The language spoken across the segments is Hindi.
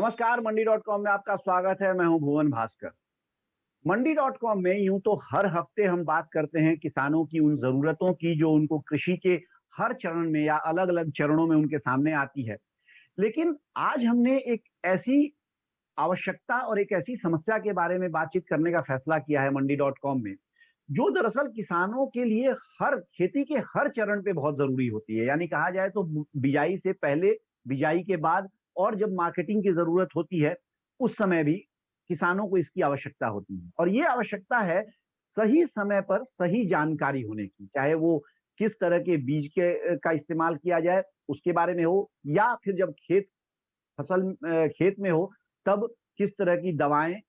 नमस्कार, मंडी.com में आपका स्वागत है। मैं हूं भुवन भास्कर। मंडी.com में यूं तो हर हफ्ते हम बात करते हैं किसानों की उन जरूरतों की जो उनको कृषि के हर चरण में या अलग-अलग चरणों में उनके सामने आती है। लेकिन आज हमने एक ऐसी आवश्यकता और एक ऐसी समस्या के बारे में बातचीत करने का फैसला किया है मंडी.com में, जो दरअसल किसानों के लिए हर खेती के हर चरण पे बहुत जरूरी होती है। यानी कहा जाए तो बिजाई से पहले, बिजाई के बाद और जब मार्केटिंग की जरूरत होती है, उस समय भी किसानों को इसकी आवश्यकता होती है। और ये आवश्यकता है सही समय पर सही जानकारी होने की, चाहे वो किस तरह के बीज के का इस्तेमाल किया जाए उसके बारे में हो, या फिर जब खेत में हो तब किस तरह की दवाएं,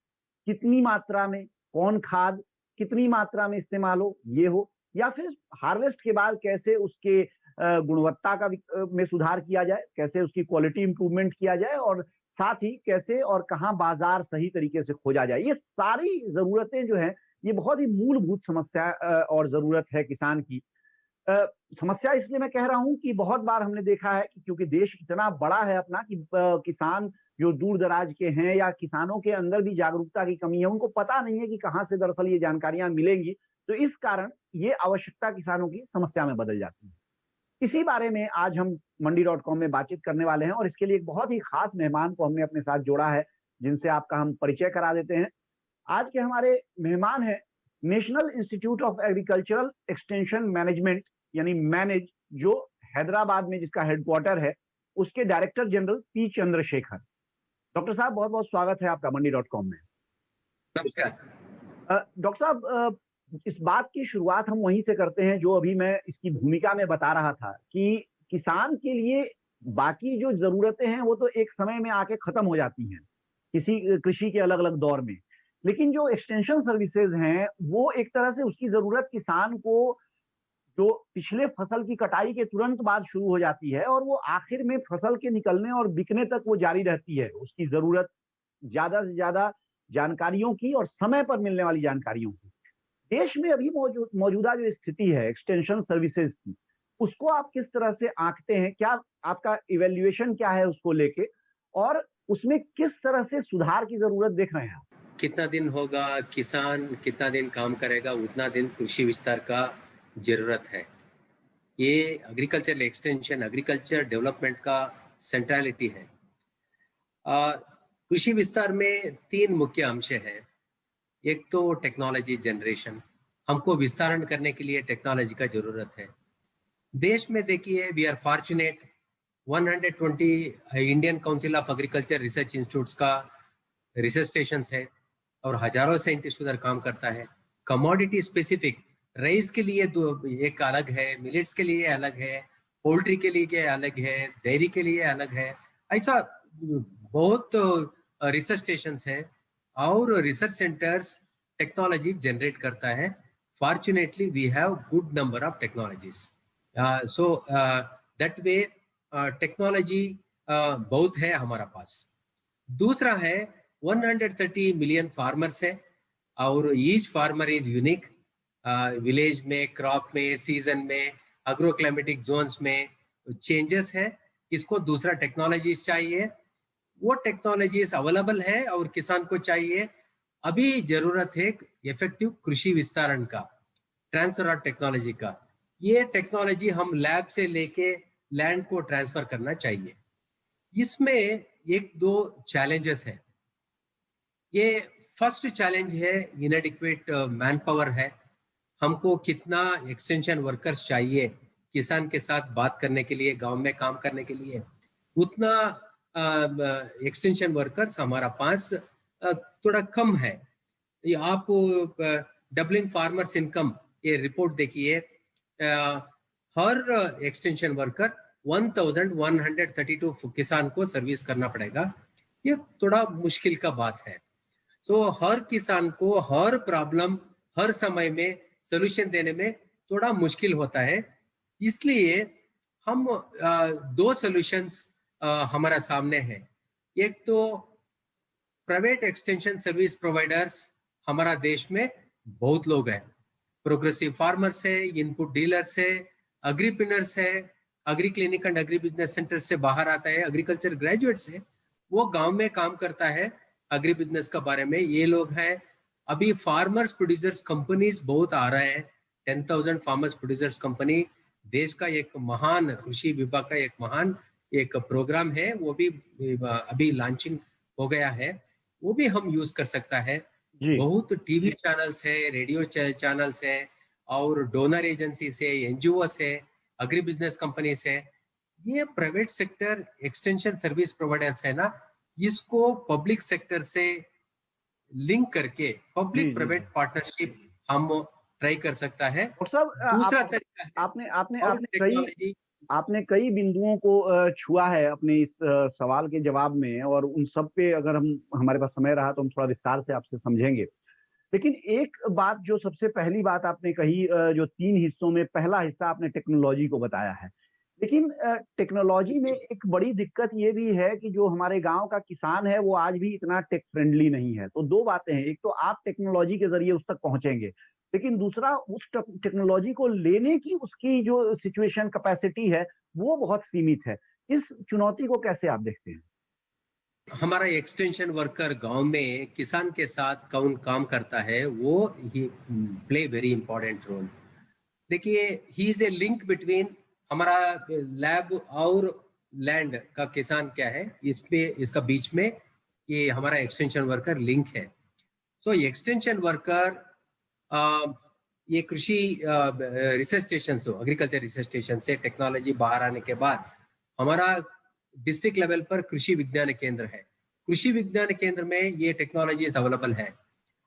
कितनी मात्रा में, कौन खाद कितनी मात्रा में इस्तेमाल हो, ये हो, या फिर हार्वेस्ट के बाद कैसे उसके गुणवत्ता में सुधार किया जाए, कैसे उसकी क्वालिटी इंप्रूवमेंट किया जाए, और साथ ही कैसे और कहाँ बाजार सही तरीके से खोजा जाए। ये सारी जरूरतें जो हैं, ये बहुत ही मूलभूत समस्या और जरूरत है किसान की। समस्या इसलिए मैं कह रहा हूं कि बहुत बार हमने देखा है कि क्योंकि देश इतना बड़ा है अपना कि किसान जो दूर दराज के हैं या किसानों के अंदर भी जागरूकता की कमी है, उनको पता नहीं है कि कहाँ से दरअसल ये जानकारियां मिलेंगी। तो इस कारण ये आवश्यकता किसानों की समस्या में बदल जाती है। इसी बारे में आज हम मंडी.com में बातचीत करने वाले हैं और इसके लिए एक बहुत ही खास मेहमान को हमने अपने साथ जोड़ा है, जिनसे आपका हम परिचय करा देते हैं। आज के हमारे मेहमान हैं national institute of agricultural extension management यानी मैनेज, जो हैदराबाद में जिसका हेडक्वार्टर है, उसके director general P Chandrashekhar. Doctor साहब, बहुत बहुत स्वागत है आपका मंडी.com में। नमस्कार। डॉक्टर साहब, इस बात की शुरुआत हम वहीं से करते हैं जो अभी मैं इसकी भूमिका में बता रहा था कि किसान के लिए बाकी जो जरूरतें हैं वो तो एक समय में आके खत्म हो जाती हैं किसी कृषि के अलग अलग दौर में, लेकिन जो एक्सटेंशन सर्विसेज हैं वो एक तरह से उसकी जरूरत किसान को जो पिछले फसल की कटाई के तुरंत बाद शुरू हो जाती है और वो आखिर में फसल के निकलने और बिकने तक वो जारी रहती है। उसकी जरूरत ज्यादा से ज्यादा जानकारियों की और समय पर मिलने वाली जानकारियों की। देश में अभी मौजूदा जो स्थिति है एक्सटेंशन सर्विसेज की, उसको आप किस तरह से आंकते हैं? क्या आपका इवेल्युएशन क्या है उसको लेके, और उसमें किस तरह से सुधार की जरूरत देख रहे हैं आप? कितना दिन होगा, किसान कितना दिन काम करेगा, उतना दिन कृषि विस्तार का जरूरत है। ये एग्रीकल्चर एक्सटेंशन, एग्रीकल्चर डेवलपमेंट का सेंट्रलिटी है। कृषि विस्तार में 3 मुख्य अंश हैं। एक तो टेक्नोलॉजी जनरेशन, हमको विस्तारण करने के लिए टेक्नोलॉजी का जरूरत है। देश में देखिए, we are fortunate 120 Indian council of agriculture research institutes का रिसर्च स्टेशन है और हजारों साइंटिस्ट उधर काम करता है। कमोडिटी स्पेसिफिक, राइस के लिए एक अलग है, मिलेट्स के लिए अलग है, पोल्ट्री के लिए अलग है, डेयरी के लिए अलग है। ऐसा बहुत रिसर्च स्टेशन है और रिसर्च सेंटर्स टेक्नोलॉजी जनरेट करता है। Fortunately we have good number of technologies, so that way technology बहुत है हमारा पास। दूसरा है 130 मिलियन फार्मर्स है और each farmer is unique. Village में, क्रॉप में, सीजन में, एग्रो क्लाइमेटिक जोन्स में चेंजेस है। इसको दूसरा टेक्नोलॉजीज चाहिए, वो टेक्नोलॉजीज अवेलेबल है और किसान को चाहिए। अभी जरूरत है इफेक्टिव कृषि विस्तारण का, ट्रांसफर ऑफ टेक्नोलॉजी का। ये टेक्नोलॉजी हम लैब से लेके लैंड को ट्रांसफर करना चाहिए। इसमें 1-2 चैलेंजेस है। ये फर्स्ट चैलेंज है इनएडिक्वेट मैन पावर है। हमको कितना एक्सटेंशन वर्कर्स चाहिए किसान के साथ बात करने के लिए, गांव में काम करने के लिए, उतना एक्सटेंशन वर्कर्स हमारा पास थोड़ा कम है। ये आप डबलिंग फार्मर्स इनकम, ये रिपोर्ट देखिए, हर एक्सटेंशन वर्कर 1132 किसान को सर्विस करना पड़ेगा। ये थोड़ा मुश्किल का बात है। सो हर किसान को हर प्रॉब्लम हर समय में सोल्यूशन देने में थोड़ा मुश्किल होता है। इसलिए हम 2 सॉल्यूशंस हमारा सामने है। एक तो प्राइवेट एक्सटेंशन सर्विस प्रोवाइडर्स हमारा देश में बहुत लोग हैं। प्रोग्रेसिव फार्मर्स है, इनपुट डीलर्स है, एग्रीप्रेन्योर्स है, agree clinic and agri business centre से बाहर आता है, एग्रीकल्चर ग्रेजुएट्स है। वो गांव में काम करता है एग्री बिजनेस का बारे में। ये लोग हैं, अभी फार्मर्स प्रोड्यूसर्स कंपनीज बहुत आ रहे हैं। 10,000 फार्मर्स प्रोड्यूसर्स कंपनी देश का एक महान कृषि विभाग का एक महान एक प्रोग्राम है, वो भी अभी लॉन्चिंग हो गया है, वो भी हम यूज कर सकता है। जी बहुत टीवी चैनल्स है, रेडियो चैनल्स है, और डोनर एजेंसी से, एनजीओ से, एग्री बिजनेस कंपनी से, ये private sector extension service providers है ना, इसको पब्लिक सेक्टर से लिंक करके जी पब्लिक जी प्राइवेट पार्टनरशिप हम ट्राई कर सकता है। और सब दूसरा आप तरीका है आपने आपने और आपने कई टेक्नोलॉजी। आपने कई बिंदुओं को छुआ है अपने इस सवाल के जवाब में, और उन सब पे अगर हम हमारे पास समय रहा तो हम थोड़ा विस्तार से आपसे समझेंगे। लेकिन एक बात जो सबसे पहली बात आपने कही, जो 3 हिस्सों में पहला हिस्सा आपने टेक्नोलॉजी को बताया है। लेकिन टेक्नोलॉजी में एक बड़ी दिक्कत ये भी है कि जो हमारे गाँव का किसान है वो आज भी इतना टेक फ्रेंडली नहीं है। तो 2 बातें हैं, एक तो आप टेक्नोलॉजी के ज़रिए उस तक पहुँचेंगे, लेकिन दूसरा उस टेक्नोलॉजी को लेने की उसकी जो सिचुएशन कैपेसिटी है, वो बहुत सीमित है। इस चुनौती को कैसे आप देखते हैं? हमारा एक्सटेंशन वर्कर गांव में किसान के साथ कौन काम करता है, वो ही प्ले वेरी इंपॉर्टेंट रोल। देखिए, he is a link between हमारा लैब और लैंड का किसान क्या है, इस पे इसका बीच में ये हमारा एक्सटेंशन वर्कर लिंक है। सो एक्सटेंशन वर्कर ये कृषि रिसर्च स्टेशन से, एग्रीकल्चर रिसर्च स्टेशन से टेक्नोलॉजी बाहर आने के बाद हमारा डिस्ट्रिक्ट लेवल पर कृषि विज्ञान केंद्र है। कृषि विज्ञान केंद्र में ये टेक्नोलॉजी अवेलेबल है,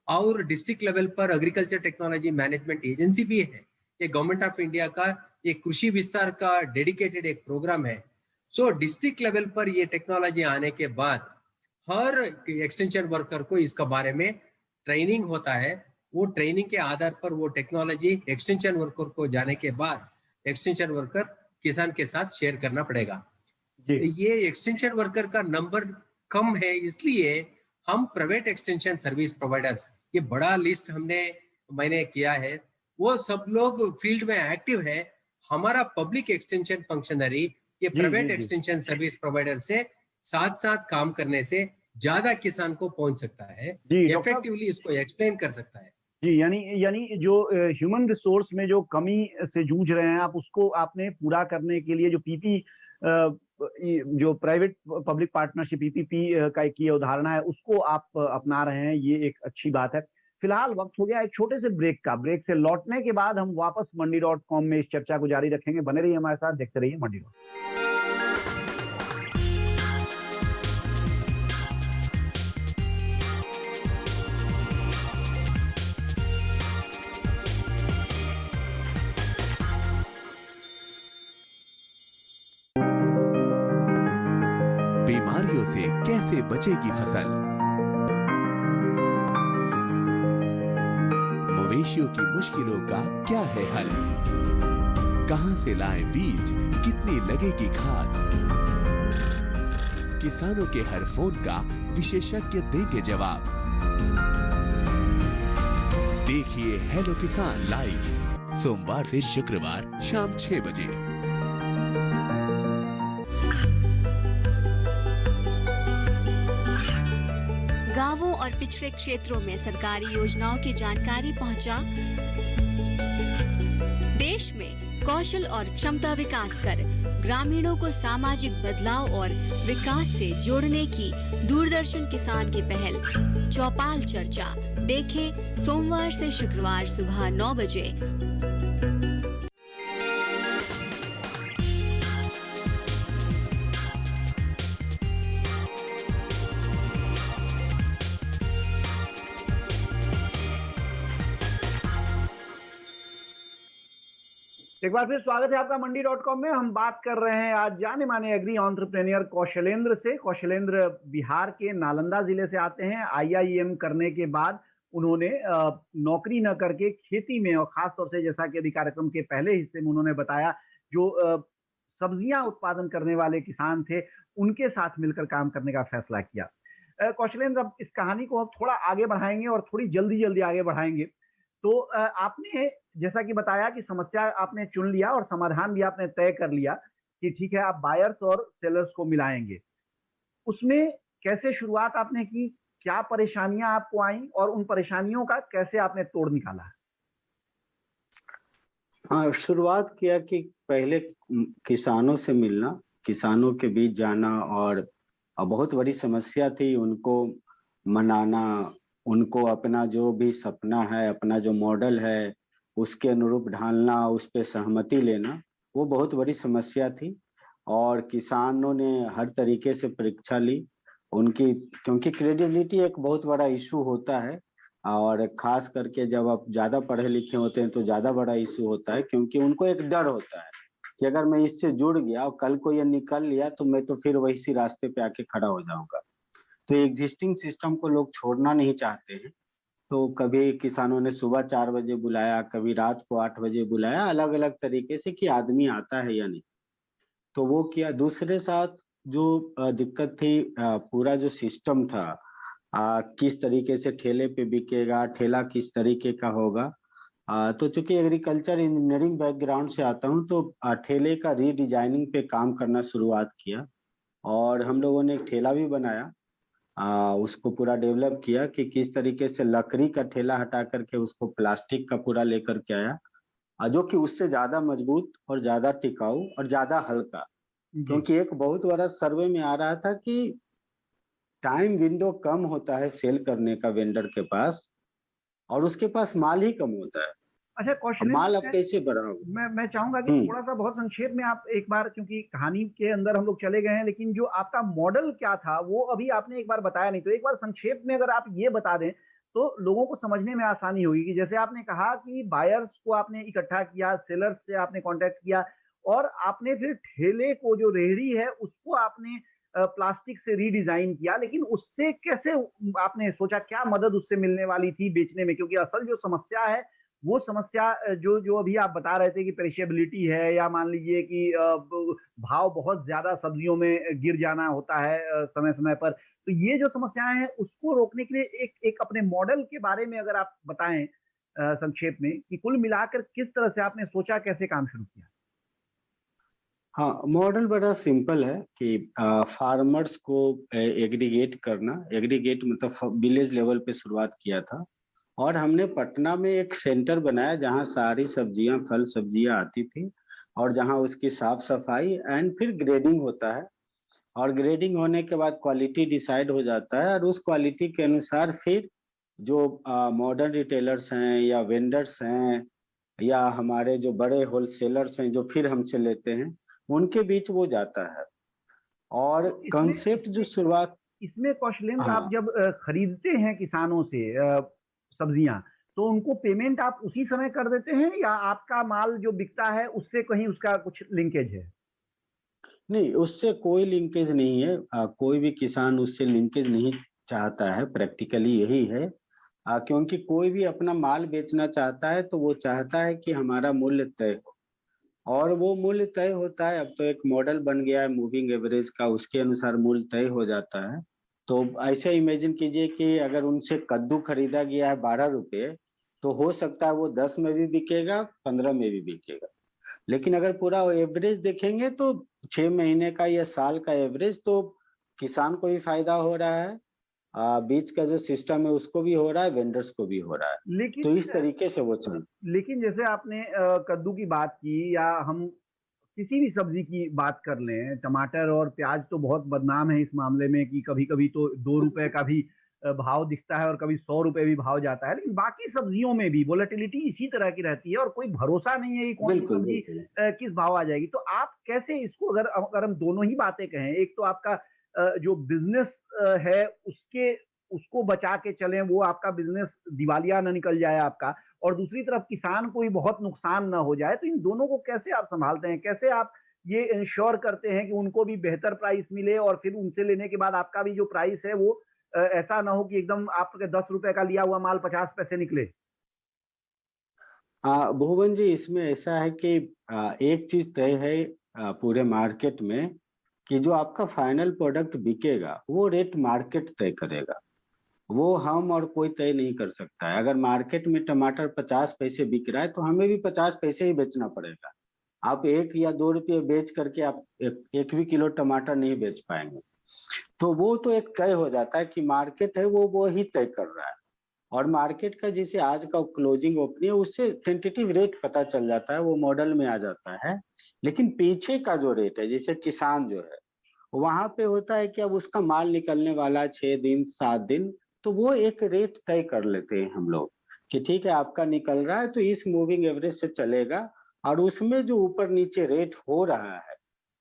और डिस्ट्रिक्ट लेवल पर एग्रीकल्चर टेक्नोलॉजी मैनेजमेंट एजेंसी भी है। ये गवर्नमेंट ऑफ इंडिया का ये कृषि विस्तार का डेडिकेटेड एक प्रोग्राम है। सो डिस्ट्रिक्ट लेवल पर ये टेक्नोलॉजी आने के बाद हर एक्सटेंशन वर्कर को इसका बारे में ट्रेनिंग होता है। वो ट्रेनिंग के आधार पर वो टेक्नोलॉजी एक्सटेंशन वर्कर को जाने के बाद एक्सटेंशन वर्कर किसान के साथ शेयर करना पड़ेगा। ये एक्सटेंशन वर्कर का नंबर कम है, इसलिए हम प्राइवेट एक्सटेंशन सर्विस प्रोवाइडर्स, ये बड़ा लिस्ट मैंने किया है, वो सब लोग फील्ड में एक्टिव है। हमारा पब्लिक एक्सटेंशन फंक्शनरी ये प्राइवेट एक्सटेंशन सर्विस प्रोवाइडर से साथ साथ काम करने से ज्यादा किसान को पहुंच सकता है, इफेक्टिवली इसको एक्सप्लेन कर सकता है। जी, यानी जो ह्यूमन रिसोर्स में जो कमी से जूझ रहे हैं आप, उसको आपने पूरा करने के लिए जो पीपी जो प्राइवेट पब्लिक पार्टनरशिप पीपीपी का की उदाहरण है, उसको आप अपना रहे हैं, ये एक अच्छी बात है। फिलहाल वक्त हो गया एक छोटे से ब्रेक का। ब्रेक से लौटने के बाद हम वापस मंडी.com में इस चर्चा को जारी रखेंगे। बने रहिए हमारे साथ, देखते रहिए मंडी। बीमारियों से कैसे बचेगी फसल, मवेशियों की मुश्किलों का क्या है हल, कहां से लाएं बीज, कितनी लगेगी खाद, किसानों के हर फोन का विशेषज्ञ देंगे जवाब। देखिए हेलो किसान लाइव सोमवार से शुक्रवार शाम 6 बजे। गांवों और पिछड़े क्षेत्रों में सरकारी योजनाओं की जानकारी पहुंचा। देश में कौशल और क्षमता विकास कर ग्रामीणों को सामाजिक बदलाव और विकास से जोड़ने की दूरदर्शन किसान की पहल चौपाल चर्चा देखें सोमवार से शुक्रवार सुबह 9 बजे। एक बार फिर स्वागत है आपका मंडी.com में। हम बात कर रहे हैं आज जाने माने एग्री एंटरप्रेन्योर कौशलेंद्र से। कौशलेंद्र बिहार के नालंदा जिले से आते हैं। आईआईएम करने के बाद उन्होंने नौकरी न करके खेती में, और खासतौर से जैसा कि अभी कार्यक्रम के पहले हिस्से में उन्होंने बताया, जो सब्जियां उत्पादन करने वाले किसान थे उनके साथ मिलकर काम करने का फैसला किया। कौशलेंद्र, अब इस कहानी को हम थोड़ा आगे बढ़ाएंगे और थोड़ी जल्दी आगे बढ़ाएंगे। तो आपने जैसा कि बताया कि समस्या आपने चुन लिया और समाधान भी आपने तय कर लिया कि ठीक है, आप बायर्स और सेलर्स को मिलाएंगे। उसमें कैसे शुरुआत आपने की, क्या परेशानियां आपको आई और उन परेशानियों का कैसे आपने तोड़ निकाला? हाँ, शुरुआत किया कि पहले किसानों से मिलना, किसानों के बीच जाना, और बहुत बड़ी समस्या थी उनको मनाना, उनको अपना जो भी सपना है, अपना जो मॉडल है, उसके अनुरूप ढालना, उस पे सहमति लेना, वो बहुत बड़ी समस्या थी। और किसानों ने हर तरीके से परीक्षा ली उनकी, क्योंकि क्रेडिबिलिटी एक बहुत बड़ा इशू होता है, और खास करके जब आप ज्यादा पढ़े लिखे होते हैं तो ज्यादा बड़ा इशू होता है, क्योंकि उनको एक डर होता है कि अगर मैं इससे जुड़ गया और कल को ये निकल लिया तो मैं तो फिर वही सी रास्ते पे आके खड़ा हो जाऊंगा। तो एग्जिस्टिंग सिस्टम को लोग छोड़ना नहीं चाहते हैं। तो कभी किसानों ने सुबह 4 बजे बुलाया, कभी रात को 8 बजे बुलाया, अलग अलग तरीके से कि आदमी आता है या नहीं। तो वो किया। दूसरे साथ जो दिक्कत थी, पूरा जो सिस्टम था, किस तरीके से ठेले पे बिकेगा, ठेला किस तरीके का होगा। तो चूंकि एग्रीकल्चर इंजीनियरिंग बैकग्राउंड से आता हूँ, तो ठेले का रीडिजाइनिंग पे काम करना शुरुआत किया, और हम लोगों ने एक ठेला भी बनाया। उसको पूरा डेवलप किया कि किस तरीके से लकड़ी का ठेला हटा करके उसको प्लास्टिक का पूरा लेकर के आया, जो कि उससे ज्यादा मजबूत और ज्यादा टिकाऊ और ज्यादा हल्का। क्योंकि एक बहुत बड़ा सर्वे में आ रहा था कि टाइम विंडो कम होता है सेल करने का वेंडर के पास, और उसके पास माल ही कम होता है। अच्छा अब कौशल, माल अब कैसे बढ़ाओगे? मैं चाहूंगा कि थोड़ा सा बहुत संक्षेप में आप एक बार, क्योंकि कहानी के अंदर हम लोग चले गए हैं, लेकिन जो आपका मॉडल क्या था वो अभी आपने एक बार बताया नहीं, तो एक बार संक्षेप में अगर आप ये बता दें तो लोगों को समझने में आसानी होगी। कि जैसे आपने कहा कि बायर्स को आपने इकट्ठा किया, सेलर्स से आपने कांटेक्ट किया, और आपने फिर ठेले को, जो रेहड़ी है, उसको आपने प्लास्टिक से रीडिजाइन किया, लेकिन उससे कैसे आपने सोचा, क्या मदद उससे मिलने वाली थी बेचने में? क्योंकि असल जो समस्या है वो समस्या जो जो अभी आप बता रहे थे कि पेरिशेबिलिटी है, या मान लीजिए कि भाव बहुत ज्यादा सब्जियों में गिर जाना होता है समय समय पर, तो ये जो समस्याएं हैं उसको रोकने के लिए एक एक अपने मॉडल के बारे में अगर आप बताएं संक्षेप में, कि कुल मिलाकर किस तरह से आपने सोचा, कैसे काम शुरू किया? हाँ, मॉडल बड़ा सिंपल है कि फार्मर्स को एग्रीगेट करना। एग्रीगेट मतलब विलेज लेवल पे शुरुआत किया था, और हमने पटना में एक सेंटर बनाया जहाँ सारी सब्जियां, फल सब्जियां आती थी, और जहाँ उसकी साफ सफाई एंड फिर ग्रेडिंग होता है, और ग्रेडिंग होने के बाद क्वालिटी डिसाइड हो जाता है, और उस क्वालिटी के अनुसार फिर जो मॉडर्न रिटेलर्स हैं या वेंडर्स हैं या हमारे जो बड़े होलसेलर्स हैं जो फिर हमसे लेते हैं, उनके बीच वो जाता है। और कंसेप्ट जो शुरुआत इसमें कौशलेंद्र, हाँ। आप जब खरीदते हैं किसानों से सब्जियां, तो उनको पेमेंट आप उसी समय कर देते हैं, या आपका माल जो बिकता है उससे कहीं उसका कुछ लिंकेज है? नहीं, उससे कोई लिंकेज नहीं है। कोई भी किसान उससे लिंकेज नहीं चाहता है, प्रैक्टिकली यही है। क्योंकि कोई भी अपना माल बेचना चाहता है तो वो चाहता है कि हमारा मूल्य तय हो, और वो मूल्य तय होता है। अब तो एक मॉडल बन गया है मूविंग एवरेज का, उसके अनुसार मूल्य तय हो जाता है। तो ऐसे इमेजिन कीजिए कि अगर उनसे कद्दू खरीदा गया है 12 रुपए, तो हो सकता है वो 10 में भी बिकेगा, 15 में भी बिकेगा। लेकिन अगर पूरा एवरेज देखेंगे तो 6 महीने का या साल का एवरेज, तो किसान को भी फायदा हो रहा है, बीच का जो सिस्टम है उसको भी हो रहा है, वेंडर्स को भी हो रहा है। लेकिन तो इस तरीके से वो चल। लेकिन जैसे आपने कद्दू की बात की, या हम किसी भी सब्जी की बात कर लें, टमाटर और प्याज तो बहुत बदनाम है इस मामले में कि कभी कभी तो 2 रुपए का भी भाव दिखता है और कभी 100 रुपए भी भाव जाता है, लेकिन बाकी सब्जियों में भी वोलेटिलिटी इसी तरह की रहती है और कोई भरोसा नहीं है कि कौन सी बिल्कुल सब्जी बिल्कुल। किस भाव आ जाएगी। तो आप कैसे इसको, अगर अगर हम दोनों ही बातें कहें, एक तो आपका जो बिजनेस है उसके उसको बचा के चलें, वो आपका बिजनेस दिवालिया ना निकल जाए आपका, और दूसरी तरफ किसान को भी बहुत नुकसान ना हो जाए, तो इन दोनों को कैसे आप संभालते हैं? कैसे आप ये इंश्योर करते हैं कि उनको भी बेहतर प्राइस मिले, और फिर उनसे लेने के बाद आपका भी जो प्राइस है वो ऐसा ना हो कि एकदम आपके 10 रुपए का लिया हुआ माल 50 पैसे निकले? भुवन जी, इसमें ऐसा है कि एक चीज तय है पूरे मार्केट में, कि जो आपका फाइनल प्रोडक्ट बिकेगा वो रेट मार्केट तय करेगा, वो हम और कोई तय नहीं कर सकता है। अगर मार्केट में टमाटर 50 पैसे बिक रहा है तो हमें भी 50 पैसे ही बेचना पड़ेगा। आप 1 या 2 रुपये बेच करके आप एक भी किलो टमाटर नहीं बेच पाएंगे। तो वो तो एक तय हो जाता है कि मार्केट है वो ही तय कर रहा है। और मार्केट का जैसे आज का क्लोजिंग ओपनिंग है उससे टेंटेटिव रेट पता चल जाता है, वो मॉडल में आ जाता है। लेकिन पीछे का जो रेट है, जैसे किसान जो है वहां पे होता है कि अब उसका माल निकलने वाला 6 दिन 7 दिन, तो वो एक रेट तय कर लेते हैं हम लोग कि ठीक है आपका निकल रहा है तो इस मूविंग एवरेज से चलेगा। और उसमें जो ऊपर नीचे रेट हो रहा है,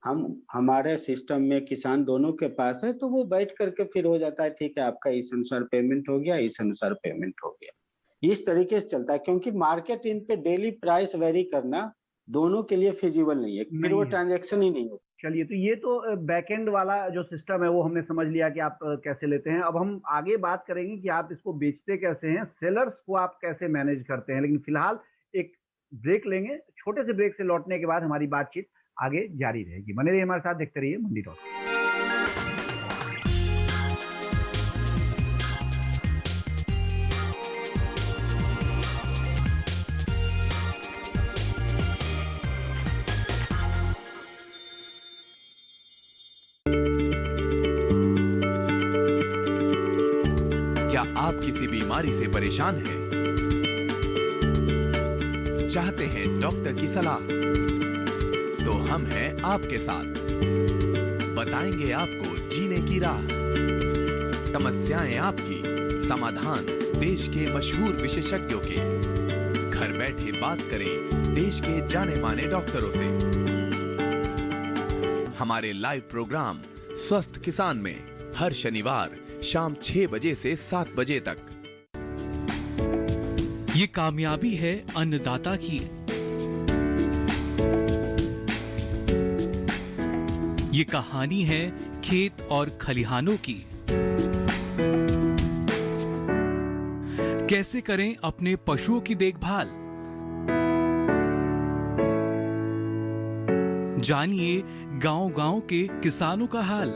हम हमारे सिस्टम में किसान दोनों के पास है, तो वो बैठ करके फिर हो जाता है ठीक है आपका इस अनुसार पेमेंट हो गया, इस अनुसार पेमेंट हो गया। इस तरीके से चलता है, क्योंकि मार्केट इन पे डेली प्राइस वेरी करना दोनों के लिए फिजिबल नहीं है, फिर वो ट्रांजैक्शन ही नहीं होता। चलिए, तो ये तो बैकएंड वाला जो सिस्टम है वो हमने समझ लिया कि आप कैसे लेते हैं। अब हम आगे बात करेंगे कि आप इसको बेचते कैसे हैं, सेलर्स को आप कैसे मैनेज करते हैं। लेकिन फिलहाल एक ब्रेक लेंगे, छोटे से ब्रेक से लौटने के बाद हमारी बातचीत आगे जारी रहेगी। बने रहिए हमारे साथ, देखते रहिए मंडी टॉक। क्या आप किसी बीमारी से परेशान हैं? चाहते हैं डॉक्टर की सलाह? तो हम हैं आपके साथ, बताएंगे आपको जीने की राह। समस्याएं आपकी, समाधान देश के मशहूर विशेषज्ञों के। घर बैठे बात करें देश के जाने माने डॉक्टरों से। हमारे लाइव प्रोग्राम स्वस्थ किसान में हर शनिवार शाम 6 बजे से 7 बजे तक। ये कामयाबी है अन्नदाता की, ये कहानी है खेत और खलिहानों की। कैसे करें अपने पशुओं की देखभाल, जानिए गांव-गांव के किसानों का हाल।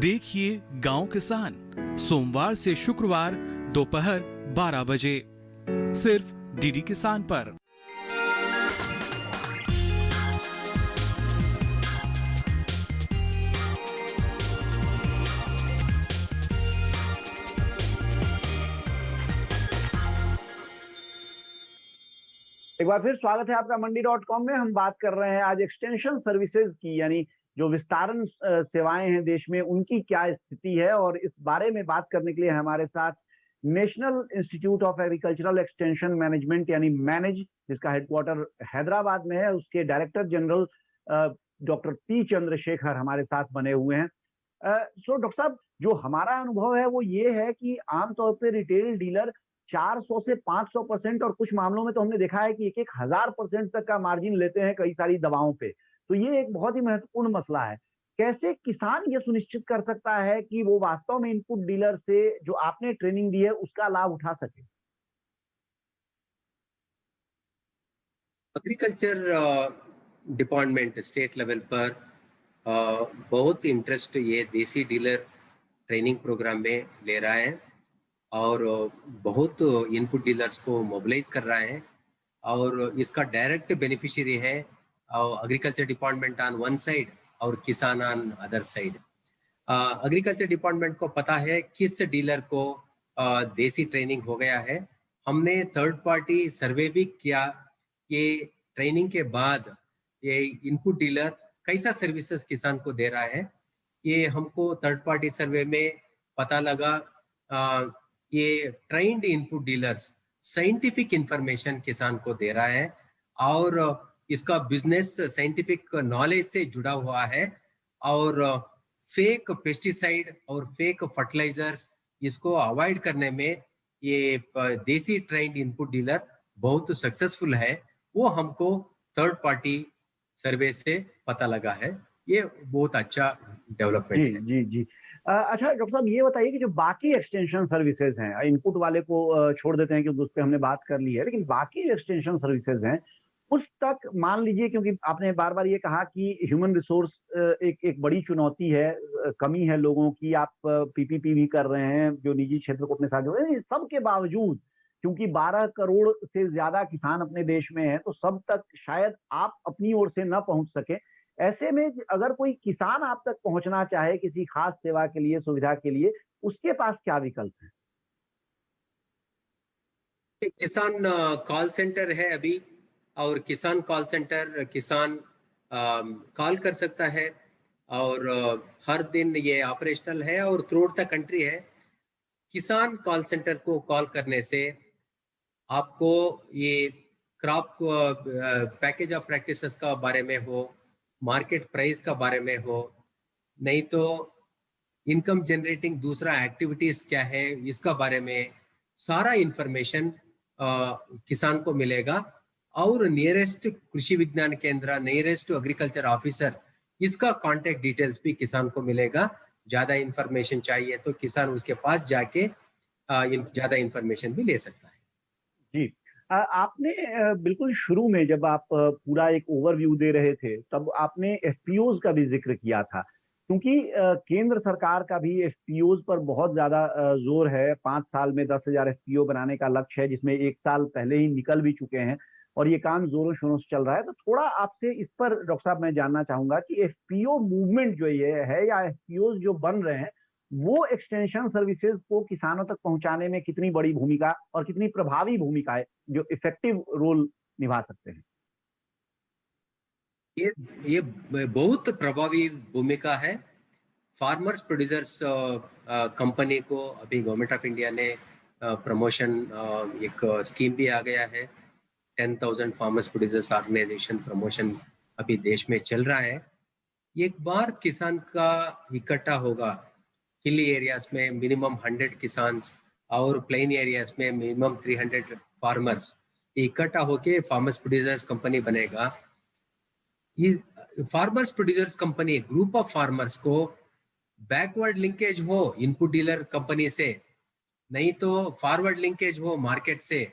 देखिए गांव किसान, सोमवार से शुक्रवार दोपहर 12 बजे सिर्फ डीडी किसान पर। एक बार फिर स्वागत है आपका मंडी.com में। हम बात कर रहे हैं आज एक्सटेंशन सर्विसेज की, यानी जो विस्तारण सेवाएं हैं देश में, उनकी क्या स्थिति है। और इस बारे में बात करने के लिए हमारे साथ national institute of agricultural extension management यानी मैनेज, जिसका हेडक्वार्टर हैदराबाद में है, उसके director general doctor P Chandrashekhar हमारे साथ बने हुए हैं। सो डॉक्टर साहब, जो हमारा अनुभव है वो ये है कि आमतौर पर रिटेल डीलर 400 से 500% और कुछ मामलों में तो हमने देखा है कि 1000% तक का मार्जिन लेते हैं कई सारी दवाओं पे। तो ये एक बहुत ही महत्वपूर्ण मसला है। कैसे किसान ये सुनिश्चित कर सकता है कि वो वास्तव में इनपुट डीलर से जो आपने ट्रेनिंग दी है उसका लाभ उठा सके? एग्रीकल्चर डिपार्टमेंट स्टेट लेवल पर बहुत इंटरेस्ट ये देसी डीलर ट्रेनिंग प्रोग्राम में ले रहा है और बहुत इनपुट डीलर्स को मोबिलाइज कर रहा है। और इसका डायरेक्ट बेनिफिशियरी है agriculture department on one side और किसान on other side. Agriculture department को पता है किस डीलर को देसी ट्रेनिंग हो गया है। हमने थर्ड पार्टी सर्वे भी किया कि ट्रेनिंग के बाद ये इनपुट डीलर कैसा सर्विसेज किसान को दे रहा है। ये हमको थर्ड पार्टी सर्वे में पता लगा। ये trained input dealers scientific information किसान को दे रहा है और इसका बिजनेस साइंटिफिक नॉलेज से जुड़ा हुआ है। और फेक पेस्टिसाइड और फेक फर्टिलाइजर्स इसको अवॉइड करने में ये देसी ट्रेन्ड इनपुट डीलर बहुत सक्सेसफुल है। वो हमको थर्ड पार्टी सर्वे से पता लगा है। ये बहुत अच्छा डेवलपमेंट है। जी जी। अच्छा डॉक्टर साहब, ये बताइए कि जो बाकी एक्सटेंशन सर्विसेज हैं, इनपुट वाले को छोड़ देते हैं क्योंकि उस पर हमने बात कर ली है, लेकिन बाकी एक्सटेंशन सर्विसेज हैं उस तक मान लीजिए, क्योंकि आपने बार बार ये कहा कि ह्यूमन रिसोर्स एक बड़ी चुनौती है, कमी है लोगों की, आप पीपीपी भी कर रहे हैं जो निजी क्षेत्र को अपने साथ जोड़े हैं। सब के बावजूद क्योंकि 12 करोड़ से ज्यादा किसान अपने देश में हैं, तो सब तक शायद आप अपनी ओर से न पहुंच सके, ऐसे में अगर कोई किसान आप तक पहुंचना चाहे किसी खास सेवा के लिए, सुविधा के लिए, उसके पास क्या विकल्प है? किसान कॉल सेंटर है अभी, और किसान कॉल सेंटर किसान कॉल कर सकता है, और हर दिन ये ऑपरेशनल है और थ्रू आउट द कंट्री है। किसान कॉल सेंटर को कॉल करने से आपको ये क्रॉप पैकेज ऑफ प्रैक्टिसेस का बारे में हो, मार्केट प्राइस का बारे में हो, नहीं तो इनकम जनरेटिंग दूसरा एक्टिविटीज क्या है इसका बारे में सारा इंफॉर्मेशन किसान को मिलेगा। और नियरेस्ट कृषि विज्ञान केंद्र, नियरेस्ट एग्रीकल्चर ऑफिसर, इसका कांटेक्ट डिटेल्स भी किसान को मिलेगा। ज्यादा इंफॉर्मेशन चाहिए तो किसान उसके पास जाके ज्यादा इंफॉर्मेशन भी ले सकता है। जी, आपने बिल्कुल शुरू में जब आप पूरा एक ओवरव्यू दे रहे थे तब आपने एफपीओज का भी जिक्र किया था, क्योंकि केंद्र सरकार का भी एफपीओज पर बहुत ज्यादा जोर है। 5 साल में 10,000 एफपीओ बनाने का लक्ष्य है, जिसमें 1 साल पहले ही निकल भी चुके हैं और ये काम जोरों शोरों से चल रहा है। तो थोड़ा आपसे इस पर डॉक्टर साहब मैं जानना चाहूंगा कि एफपीओ मूवमेंट जो ये है या एफपीओ जो बन रहे हैं वो एक्सटेंशन सर्विसेज को किसानों तक पहुंचाने में कितनी बड़ी भूमिका और कितनी प्रभावी भूमिका है, जो इफेक्टिव रोल निभा सकते हैं? ये बहुत प्रभावी भूमिका है। फार्मर्स प्रोड्यूसर्स कंपनी को अभी गवर्नमेंट ऑफ इंडिया ने प्रमोशन एक स्कीम भी आ गया है। 10,000 फार्मर्स प्रोड्यूसर्स ऑर्गेनाइजेशन प्रमोशन अभी देश में चल रहा है। एक बार किसान का इकट्ठा होगा, हिली एरियाज में मिनिमम 100 किसान और प्लेन एरियाज में मिनिमम 300 फार्मर्स इकट्ठा होके फार्मर्स प्रोड्यूसर्स कंपनी बनेगा। ये farmers producers company group of farmers को बैकवर्ड लिंकेज हो इनपुट डीलर कंपनी से, नहीं तो फॉरवर्ड लिंकेज हो मार्केट से,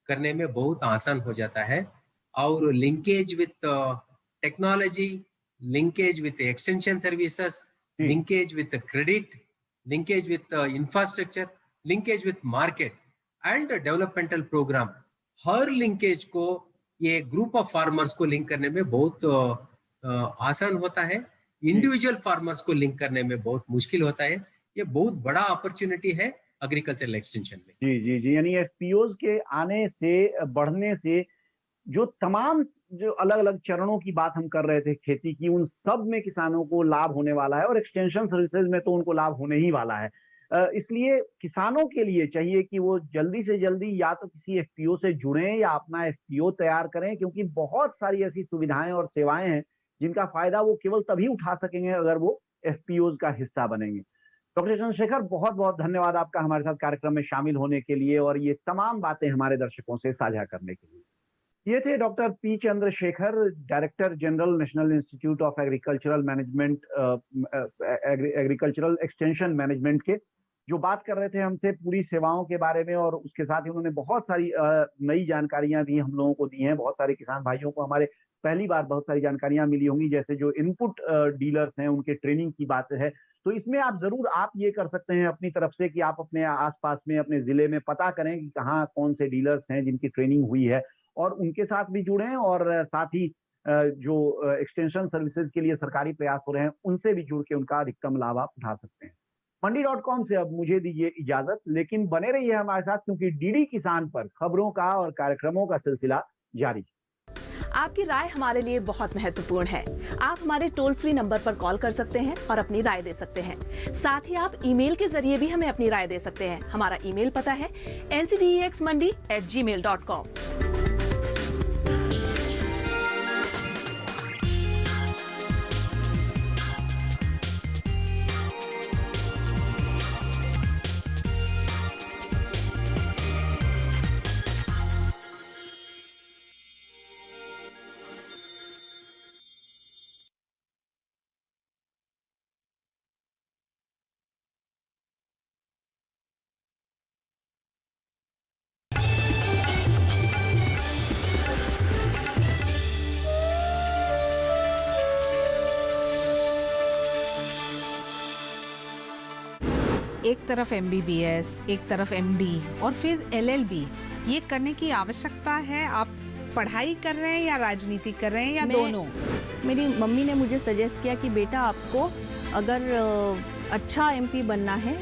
करने में बहुत आसान हो जाता है। और linkage with technology, linkage with extension services, linkage with credit, linkage with infrastructure, linkage with market and developmental programme, हर लिंकेज को ये ग्रुप ऑफ फार्मर्स को लिंक करने में बहुत आसान होता है। इंडिविजुअल फार्मर्स को लिंक करने में बहुत मुश्किल होता है। ये बहुत बड़ा अपॉर्चुनिटी है एग्रीकल्चरल एक्सटेंशन में। जी जी जी, यानी एफपीओज के आने से, बढ़ने से जो तमाम जो अलग अलग चरणों की बात हम कर रहे थे खेती की, उन सब में किसानों को लाभ होने वाला है और एक्सटेंशन सर्विसेज में तो उनको लाभ होने ही वाला है। इसलिए किसानों के लिए चाहिए कि वो जल्दी से जल्दी या तो किसी एफपीओ से जुड़ें या अपना एफपीओ तैयार करें, क्योंकि बहुत सारी ऐसी सुविधाएं और सेवाएं हैं जिनका फायदा वो केवल तभी उठा सकेंगे अगर वो एफपीओज का हिस्सा बनेंगे। डॉक्टर चंद्रशेखर, बहुत बहुत धन्यवाद आपका हमारे साथ कार्यक्रम में शामिल होने के लिए और ये तमाम बातें हमारे दर्शकों से साझा करने के लिए। ये थे doctor P Chandrashekhar, director general national institute of agricultural management, agricultural extension management के, जो बात कर रहे थे हमसे पूरी सेवाओं के बारे में। और उसके साथ ही उन्होंने बहुत सारी नई जानकारियां भी हम लोगों को दी हैं। बहुत सारे किसान भाइयों को हमारे पहली बार बहुत सारी जानकारियां मिली होंगी, जैसे जो इनपुट डीलर्स हैं उनके ट्रेनिंग की बात है। तो इसमें आप जरूर आप ये कर सकते हैं अपनी तरफ से कि आप अपने आसपास में, अपने जिले में पता करें कि कहाँ कौन से डीलर्स हैं जिनकी ट्रेनिंग हुई है और उनके साथ भी जुड़ें, और साथ ही जो एक्सटेंशन सर्विसेज के लिए सरकारी प्रयास हो रहे हैं उनसे भी जुड़ के उनका अधिकतम लाभ आप उठा सकते हैं। मंडी.com से अब मुझे दीजिए इजाजत, लेकिन बने रहिए हमारे साथ, क्योंकि डीडी किसान पर खबरों का और कार्यक्रमों का सिलसिला जारी। आपकी राय हमारे लिए बहुत महत्वपूर्ण है। आप हमारे टोल फ्री नंबर पर कॉल कर सकते हैं और अपनी राय दे सकते हैं। साथ ही आप ईमेल के जरिए भी हमें अपनी राय दे सकते हैं। हमारा ईमेल पता है ncdexmandi@gmail.com। एक तरफ MBBS, एक तरफ MD और फिर LLB, ये करने की आवश्यकता है? आप पढ़ाई कर रहे हैं या राजनीति कर रहे हैं या दोनों? मेरी मम्मी ने मुझे सजेस्ट किया कि बेटा आपको अगर अच्छा एमपी बनना है